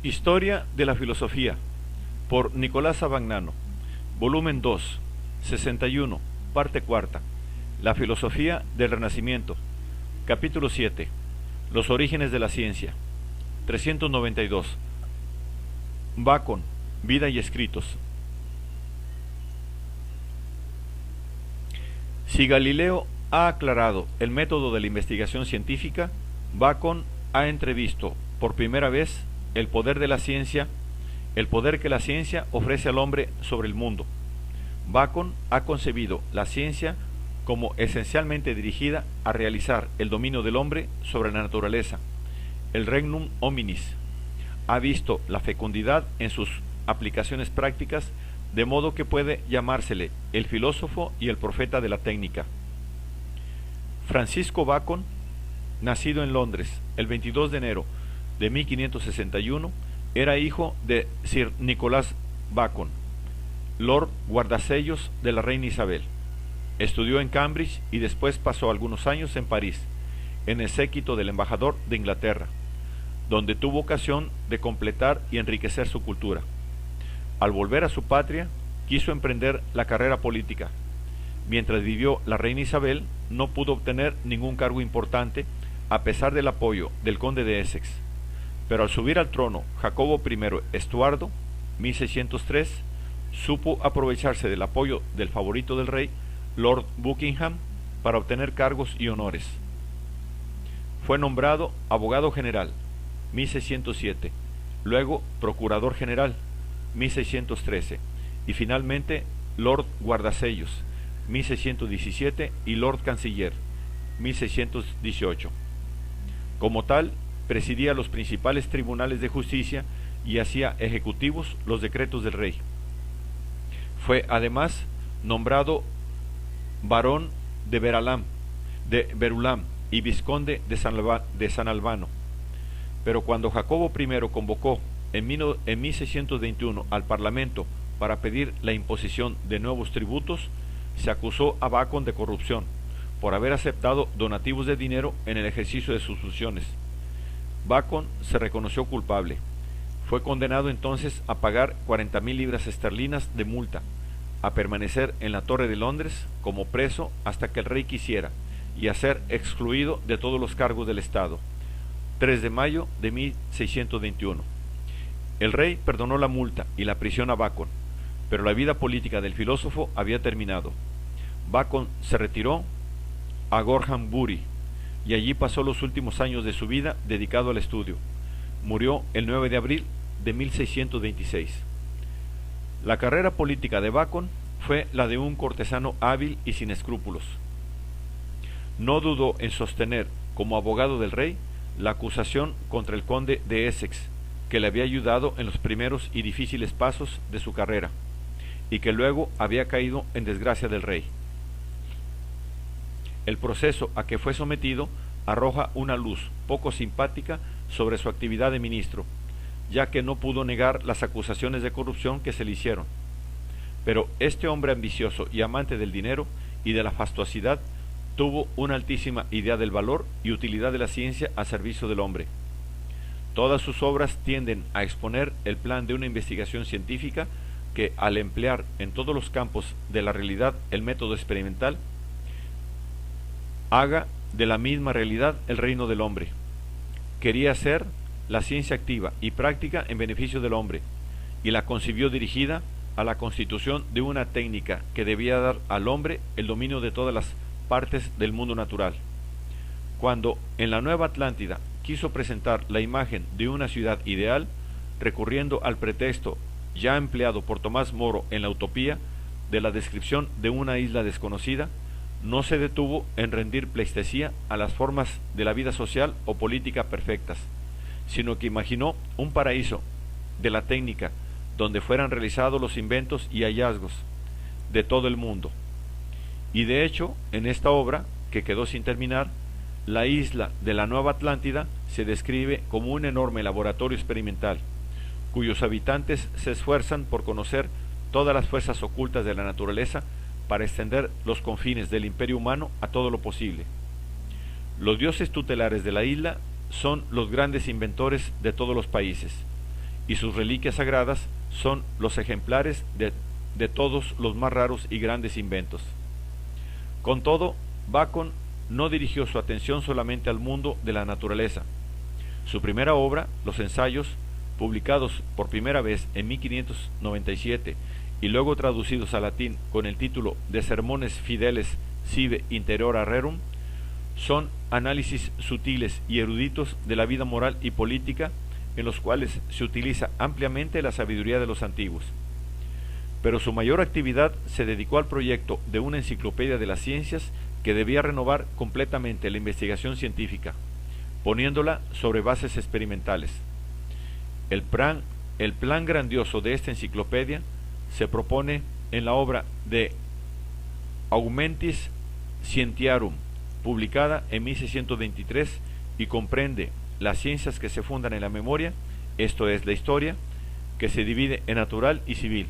Historia de la filosofía, por Nicolás Abagnano, volumen 2, 61, parte cuarta. La filosofía del Renacimiento, capítulo 7. Los orígenes de la ciencia. 392. Bacon, vida y escritos. Si Galileo ha aclarado el método de la investigación científica, Bacon ha entrevisto por primera vez el poder de la ciencia, el poder que la ciencia ofrece al hombre sobre el mundo. Bacon ha concebido la ciencia como esencialmente dirigida a realizar el dominio del hombre sobre la naturaleza, el regnum hominis. Ha visto la fecundidad en sus aplicaciones prácticas, de modo que puede llamársele el filósofo y el profeta de la técnica. Francisco Bacon, nacido en Londres el 22 de enero de 1561, era hijo de Sir Nicholas Bacon, Lord Guardasellos de la reina Isabel. Estudió en Cambridge y después pasó algunos años en París, en el séquito del embajador de Inglaterra, donde tuvo ocasión de completar y enriquecer su cultura. Al volver a su patria, quiso emprender la carrera política. Mientras vivió la reina Isabel, no pudo obtener ningún cargo importante, a pesar del apoyo del conde de Essex. Pero al subir al trono Jacobo I Estuardo, 1603, supo aprovecharse del apoyo del favorito del rey, Lord Buckingham, para obtener cargos y honores. Fue nombrado abogado general, 1607, luego procurador general, 1613, y finalmente Lord Guardasellos, 1617, y Lord Canciller, 1618. Como tal, presidía los principales tribunales de justicia y hacía ejecutivos los decretos del rey. Fue además nombrado barón de Verulam y vizconde de San Albano. Pero cuando Jacobo I convocó en 1621 al Parlamento para pedir la imposición de nuevos tributos, se acusó a Bacon de corrupción por haber aceptado donativos de dinero en el ejercicio de sus funciones. Bacon se reconoció culpable. Fue condenado entonces a pagar 40.000 libras esterlinas de multa, a permanecer en la Torre de Londres como preso hasta que el rey quisiera, y a ser excluido de todos los cargos del Estado. 3 de mayo de 1621. El rey perdonó la multa y la prisión a Bacon, pero la vida política del filósofo había terminado. Bacon se retiró a Gorham Bury, y allí pasó los últimos años de su vida dedicado al estudio. Murió el 9 de abril de 1626. La carrera política de Bacon fue la de un cortesano hábil y sin escrúpulos. No dudó en sostener, como abogado del rey, la acusación contra el conde de Essex, que le había ayudado en los primeros y difíciles pasos de su carrera, y que luego había caído en desgracia del rey. El proceso a que fue sometido arroja una luz poco simpática sobre su actividad de ministro, ya que no pudo negar las acusaciones de corrupción que se le hicieron. Pero este hombre ambicioso y amante del dinero y de la fastuosidad tuvo una altísima idea del valor y utilidad de la ciencia a servicio del hombre. Todas sus obras tienden a exponer el plan de una investigación científica que, al emplear en todos los campos de la realidad el método experimental, haga de la misma realidad el reino del hombre. Quería hacer la ciencia activa y práctica en beneficio del hombre, y la concibió dirigida a la constitución de una técnica que debía dar al hombre el dominio de todas las partes del mundo natural. Cuando en la Nueva Atlántida quiso presentar la imagen de una ciudad ideal, recurriendo al pretexto ya empleado por Tomás Moro en la Utopía de la descripción de una isla desconocida, no se detuvo en rendir pleitesía a las formas de la vida social o política perfectas, sino que imaginó un paraíso de la técnica donde fueran realizados los inventos y hallazgos de todo el mundo. Y de hecho, en esta obra, que quedó sin terminar, la isla de la Nueva Atlántida se describe como un enorme laboratorio experimental, cuyos habitantes se esfuerzan por conocer todas las fuerzas ocultas de la naturaleza para extender los confines del imperio humano a todo lo posible. Los dioses tutelares de la isla son los grandes inventores de todos los países, y sus reliquias sagradas son los ejemplares de todos los más raros y grandes inventos. Con todo, Bacon no dirigió su atención solamente al mundo de la naturaleza. Su primera obra, Los Ensayos, publicados por primera vez en 1597 y luego traducidos al latín con el título de Sermones Fideles Sive Interiora Rerum, son análisis sutiles y eruditos de la vida moral y política en los cuales se utiliza ampliamente la sabiduría de los antiguos. Pero su mayor actividad se dedicó al proyecto de una enciclopedia de las ciencias que debía renovar completamente la investigación científica, poniéndola sobre bases experimentales. El plan grandioso de esta enciclopedia se propone en la obra de Augmentis Scientiarum, publicada en 1623, y comprende las ciencias que se fundan en la memoria, esto es la historia, que se divide en natural y civil,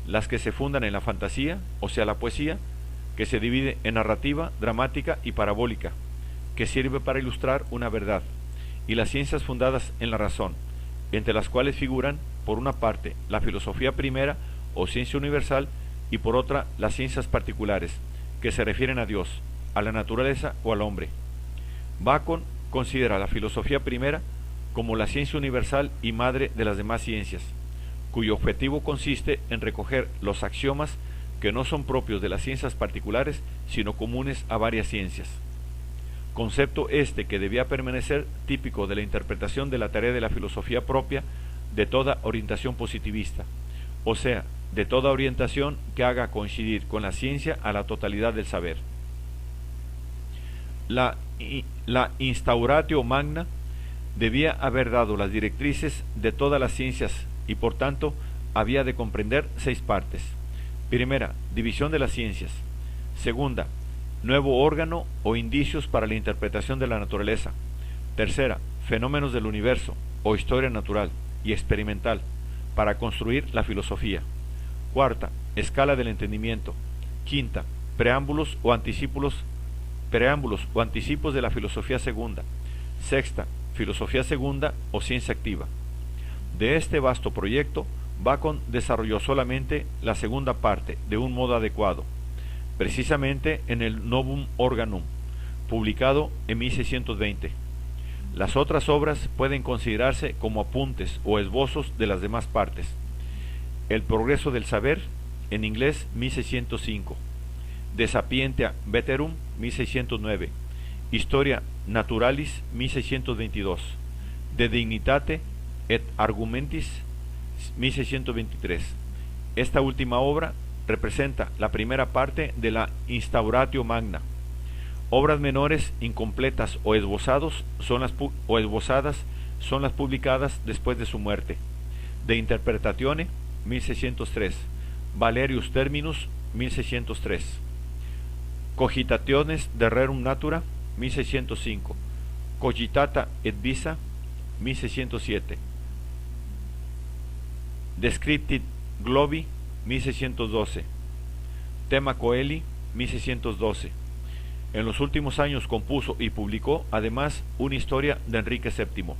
las que se fundan en la fantasía, o sea la poesía, que se divide en narrativa, dramática y parabólica, que sirve para ilustrar una verdad, y las ciencias fundadas en la razón, entre las cuales figuran, por una parte, la filosofía primera o ciencia universal, y por otra, las ciencias particulares, que se refieren a Dios, a la naturaleza o al hombre. Bacon considera la filosofía primera como la ciencia universal y madre de las demás ciencias, cuyo objetivo consiste en recoger los axiomas que no son propios de las ciencias particulares, sino comunes a varias ciencias. Concepto este que debía permanecer típico de la interpretación de la tarea de la filosofía propia de toda orientación positivista, o sea, de toda orientación que haga coincidir con la ciencia a la totalidad del saber. La Instauratio Magna debía haber dado las directrices de todas las ciencias y por tanto había de comprender 6 partes. Primera, división de las ciencias. Segunda, nuevo órgano o indicios para la interpretación de la naturaleza. Tercera, fenómenos del universo o historia natural y experimental para construir la filosofía. Cuarta, escala del entendimiento. Quinta, preámbulos o anticipos de la filosofía segunda. Sexta, filosofía segunda o ciencia activa. De este vasto proyecto, Bacon desarrolló solamente la segunda parte de un modo adecuado, precisamente en el Novum Organum, publicado en 1620. Las otras obras pueden considerarse como apuntes o esbozos de las demás partes. El progreso del saber, en inglés 1605, De Sapientia Veterum 1609, Historia Naturalis 1622, De Dignitate et Argumentis 1623. Esta última obra representa la primera parte de la Instauratio Magna. Obras menores, incompletas o esbozadas son las publicadas después de su muerte. De Interpretatione 1603, Valerius Terminus 1603, Cogitationes de Rerum Natura 1605, Cogitata et Visa 1607, Descriptit Globi 1612, Tema Coeli 1612. En los últimos años compuso y publicó además una historia de Enrique VII.